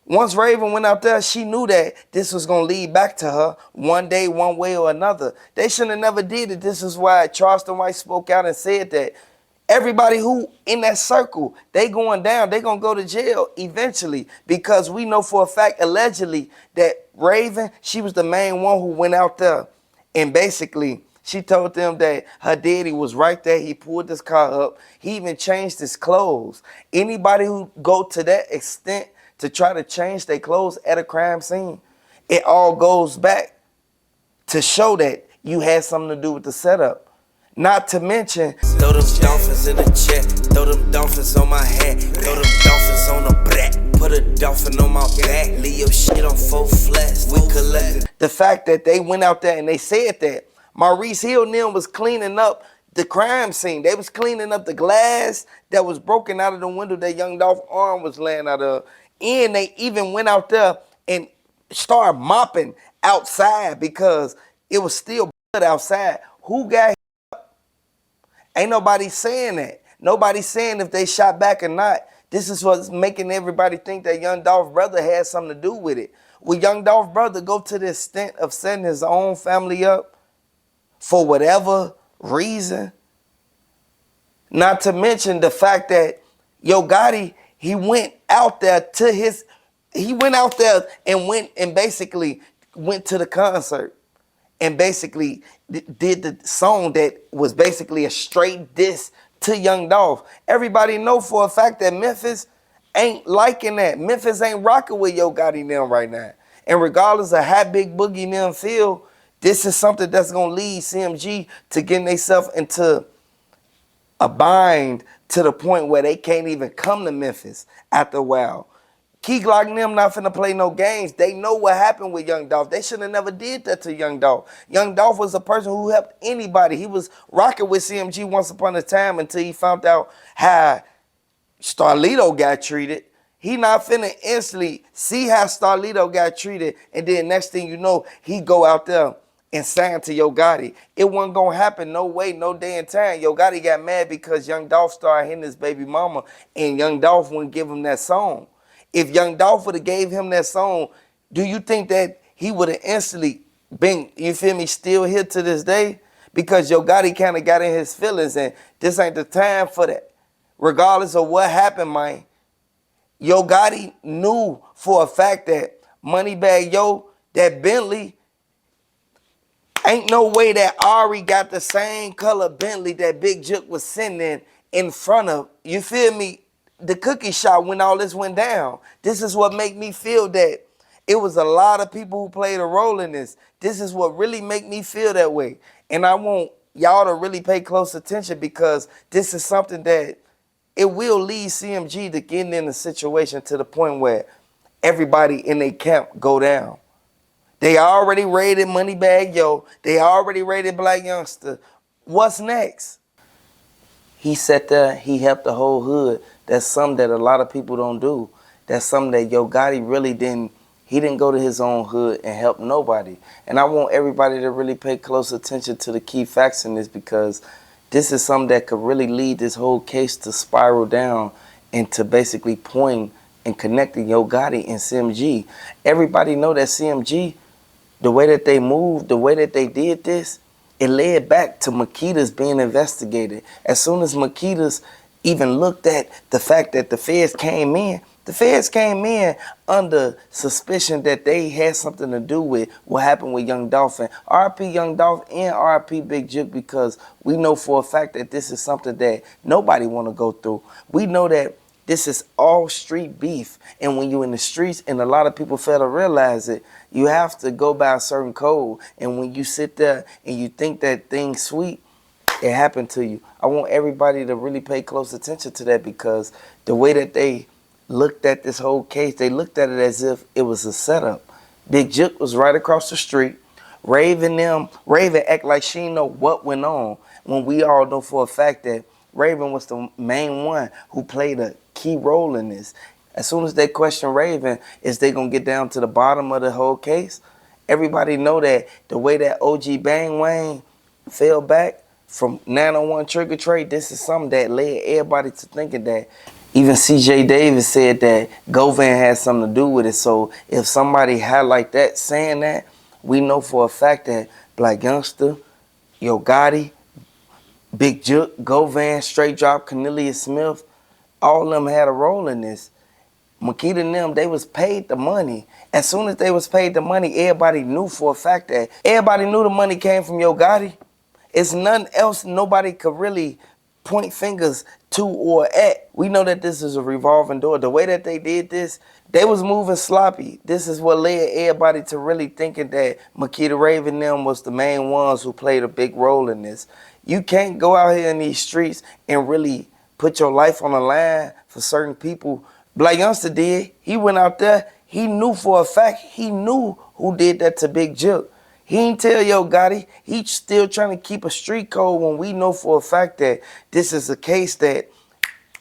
Once Raven went out there, she knew that this was going to lead back to her one day, one way or another. They shouldn't have never did it. This is why Charleston White spoke out and said that everybody who in that circle, they going down, they going to go to jail eventually, because we know for a fact, allegedly, that Raven, she was the main one who went out there and basically she told them that her daddy was right there. He pulled his car up. He even changed his clothes. Anybody who go to that extent to try to change their clothes at a crime scene, it all goes back to show that you had something to do with the setup. Not to mention, throw them dolphins in the check, throw them dolphins on my head, throw them dolphins on the back, put a dolphin on my back, leave your shit on full flats. We collected. The fact that they went out there and they said that Maurice Hill and them was cleaning up the crime scene. They was cleaning up the glass that was broken out of the window that young Dolph arm was laying out of. And they even went out there and started mopping outside because it was still blood outside. Who got hit? Ain't nobody saying that. Nobody's saying if they shot back or not. This is what's making everybody think that young Dolph brother had something to do with it. Will young Dolph brother go to the extent of setting his own family up for whatever reason? Not to mention the fact that Yo Gotti, he went out there and basically went to the concert and basically did the song that was basically a straight diss to young Dolph. Everybody know for a fact that Memphis ain't liking that. Memphis ain't rocking with Yo Gotti now right now. And regardless of how Big Boogie and them feel, this is something that's going to lead CMG to getting themselves into a bind to the point where they can't even come to Memphis after a while. Key Glock and them not finna play no games. They know what happened with Young Dolph. They should have never did that to Young Dolph. Young Dolph was a person who helped anybody. He was rocking with CMG once upon a time until he found out how Starlito got treated. He not finna instantly see how Starlito got treated, and then next thing you know, he go out there and sign to Yo Gotti. It wasn't gonna happen, no way, no day and time. Yo Gotti got mad because Young Dolph started hitting his baby mama, and Young Dolph wouldn't give him that song. If Young Dolph would have gave him that song, do you think that he would have instantly been, you feel me, still here to this day? Because Yo Gotti kind of got in his feelings, and this ain't the time for that. Regardless of what happened, man, Yo Gotti knew for a fact that Moneybag Yo, that Bentley, ain't no way that Ari got the same color Bentley that Big Jook was sitting in front of. You feel me? The cookie shop when all this went down. This is what make me feel that it was a lot of people who played a role in this. This is what really make me feel that way. And I want y'all to really pay close attention, because this is something that it will lead CMG to getting in a situation to the point where everybody in their camp go down. They already raided Moneybag Yo. They already raided Black Youngster. What's next? He sat there, he helped the whole hood. That's something that a lot of people don't do. That's something that Yo Gotti really didn't, he didn't go to his own hood and help nobody. And I want everybody to really pay close attention to the key facts in this, because this is something that could really lead this whole case to spiral down into basically pointing and connecting Yo Gotti and CMG. Everybody know that CMG, the way that they moved, the way that they did this, it led back to Makita's being investigated. As soon as Makita's even looked at the fact that the feds came in under suspicion that they had something to do with what happened with Young Dolph. And RP Young Dolph and RP Big Jook, because we know for a fact that this is something that nobody want to go through. We know that this is all street beef. And when you're in the streets, and a lot of people fail to realize it, you have to go by a certain code. And when you sit there and you think that thing's sweet, it happened to you. I want everybody to really pay close attention to that, because the way that they looked at this whole case, they looked at it as if it was a setup. Big Jook was right across the street. Raven act like she didn't know what went on, when we all know for a fact that Raven was the main one who played a key role in this. As soon as they question Raven, is they gonna get down to the bottom of the whole case? Everybody know that the way that OG Bang Wang fell back from 901 Trigger Trade, this is something that led everybody to thinking that Even CJ Davis said that Govan had something to do with it. So if somebody had like that saying that, we know for a fact that Black Youngster, Yo Gotti, Big Jook, Govan, Straight Drop, Cornelius Smith, all of them had a role in this. Makita and them, they was paid the money. As soon as they was paid the money, everybody knew for a fact that everybody knew the money came from Yo Gotti. It's nothing else nobody could really point fingers to or at. We know that this is a revolving door. The way that they did this, they was moving sloppy. This is what led everybody to really thinking that Makita Raven them was the main ones who played a big role in this. You can't go out here in these streets and really put your life on the line for certain people. Black Youngster did. He went out there. He knew for a fact, he knew who did that to Big Jook. He ain't tell Yo Gotti. He's still trying to keep a street code when we know for a fact that this is a case that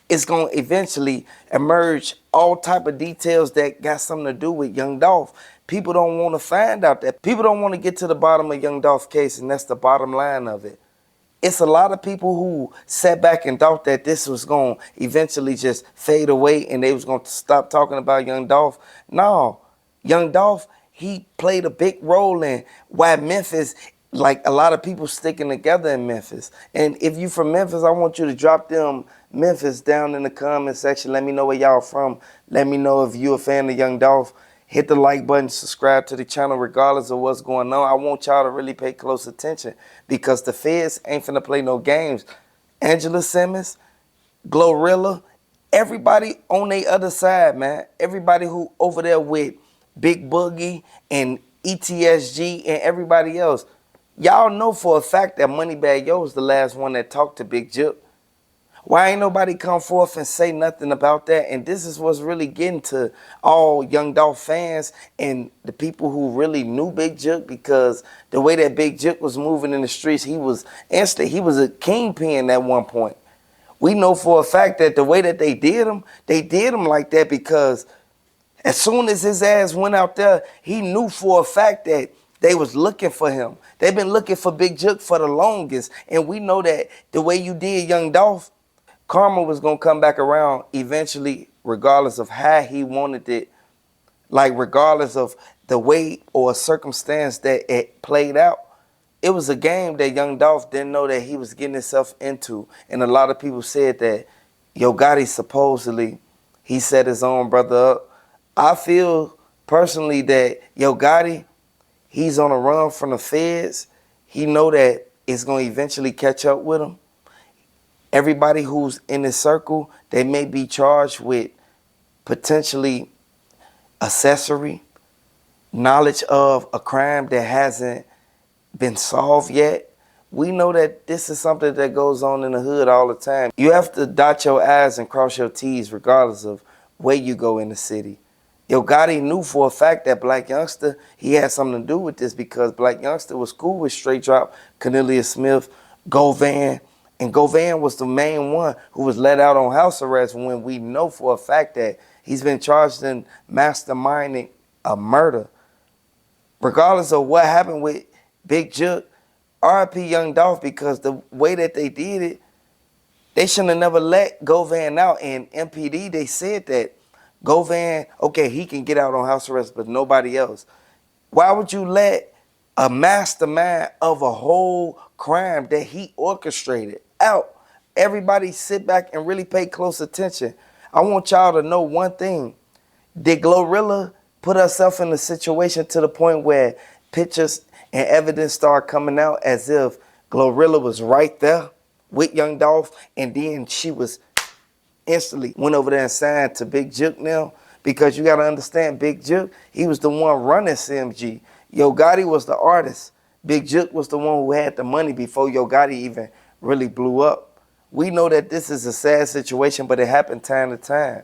is going to eventually emerge all type of details that got something to do with Young Dolph. People don't want to find out that. People don't want to get to the bottom of Young Dolph's case, and that's the bottom line of it. It's a lot of people who sat back and thought that this was going to eventually just fade away and they was going to stop talking about Young Dolph. No, Young Dolph, he played a big role in why Memphis, like a lot of people sticking together in Memphis. And if you from Memphis, I want you to drop them Memphis down in the comment section. Let me know where y'all from. Let me know if you a fan of Young Dolph. Hit the like button, subscribe to the channel regardless of what's going on. I want y'all to really pay close attention because the feds ain't finna play no games. Angela Simmons, Glorilla, everybody on the other side, man. Everybody who over there with Big Boogie and ETSG and everybody else. Y'all know for a fact that Moneybagg Yo was the last one that talked to Big Jook. Why ain't nobody come forth and say nothing about that? And this is what's really getting to all Young Dolph fans and the people who really knew Big Jook, because the way that Big Jook was moving in the streets, he was instant. He was a kingpin at one point. We know for a fact that the way that they did him like that because as soon as his ass went out there, he knew for a fact that they was looking for him. They've been looking for Big Jook for the longest. And we know that the way you did Young Dolph, karma was going to come back around eventually, regardless of how he wanted it, like regardless of the way or circumstance that it played out. It was a game that Young Dolph didn't know that he was getting himself into. And a lot of people said that Yo Gotti supposedly, he set his own brother up. I feel personally that Yo Gotti, he's on a run from the feds. He know that it's going to eventually catch up with him. Everybody who's in this circle, they may be charged with potentially accessory, knowledge of a crime that hasn't been solved yet. We know that this is something that goes on in the hood all the time. You have to dot your I's and cross your T's regardless of where you go in the city. Yo Gotti knew for a fact that Black Youngster, he had something to do with this because Black Youngster was cool with Straight Drop, Cornelius Smith, Govan. And Govan was the main one who was let out on house arrest when we know for a fact that he's been charged in masterminding a murder. Regardless of what happened with Big Jook, R.I.P. Young Dolph, because the way that they did it, they shouldn't have never let Govan out. And MPD, they said that Govan, okay, he can get out on house arrest, but nobody else. Why would you let a mastermind of a whole crime that he orchestrated out? Everybody sit back and really pay close attention. I want y'all to know one thing. Did Glorilla put herself in a situation to the point where pictures and evidence start coming out as if Glorilla was right there with Young Dolph and then she was instantly went over there and signed to Big Jook now? Because you got to understand, Big Jook, he was the one running CMG. Yo Gotti was the artist. Big Jook was the one who had the money before Yo Gotti even really blew up. We know that this is a sad situation, but it happened time to time.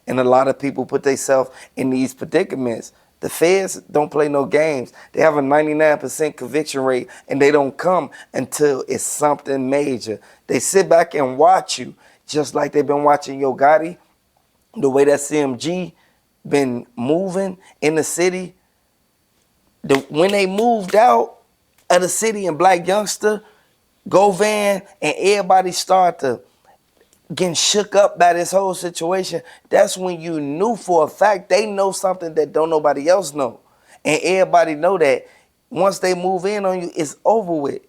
And a lot of people put themselves in these predicaments. The feds don't play no games. They have a 99% conviction rate, and they don't come until it's something major. They sit back and watch you, just like they've been watching Yo Gotti, the way that CMG been moving in the city. When they moved out of the city and Black Youngster, Govan, and everybody start to getting shook up by this whole situation, that's when you knew for a fact they know something that don't nobody else know. And everybody know that once they move in on you, it's over with.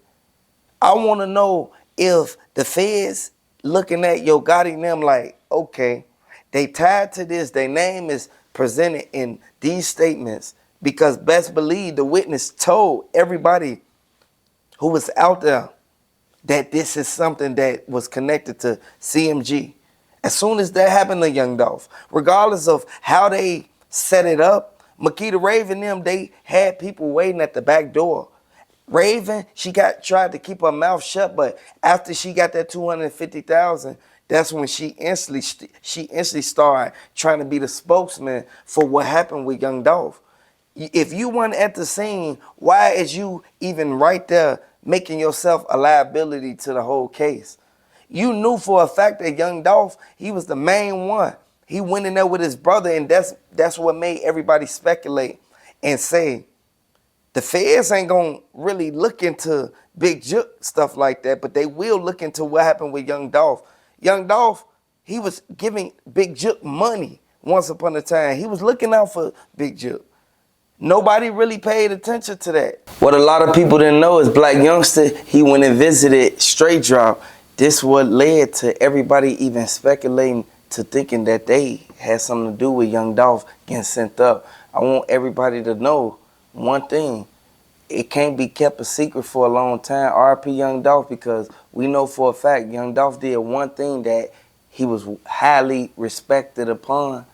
I want to know if the feds looking at Yo Gotti and them like, okay, they tied to this, their name is presented in these statements because best believe the witness told everybody who was out there that this is something that was connected to CMG. As soon as that happened to Young Dolph, regardless of how they set it up, Makita Raven them, they had people waiting at the back door. Raven, she tried to keep her mouth shut, but after she got that 250,000, that's when she instantly started trying to be the spokesman for what happened with Young Dolph. If you weren't at the scene, why is you even right there making yourself a liability to the whole case? You knew for a fact that Young Dolph, he was the main one. He went in there with his brother, and that's what made everybody speculate and say, the feds ain't gonna really look into Big Jook stuff like that, but they will look into what happened with Young Dolph. Young Dolph, he was giving Big Jook money once upon a time. He was looking out for Big Jook. Nobody really paid attention to that. What a lot of people didn't know is Black Youngster, he went and visited Straight Drop. This what led to everybody even speculating to thinking that they had something to do with Young Dolph getting sent up. I want everybody to know one thing. It can't be kept a secret for a long time. RP Young Dolph, because we know for a fact Young Dolph did one thing that he was highly respected upon.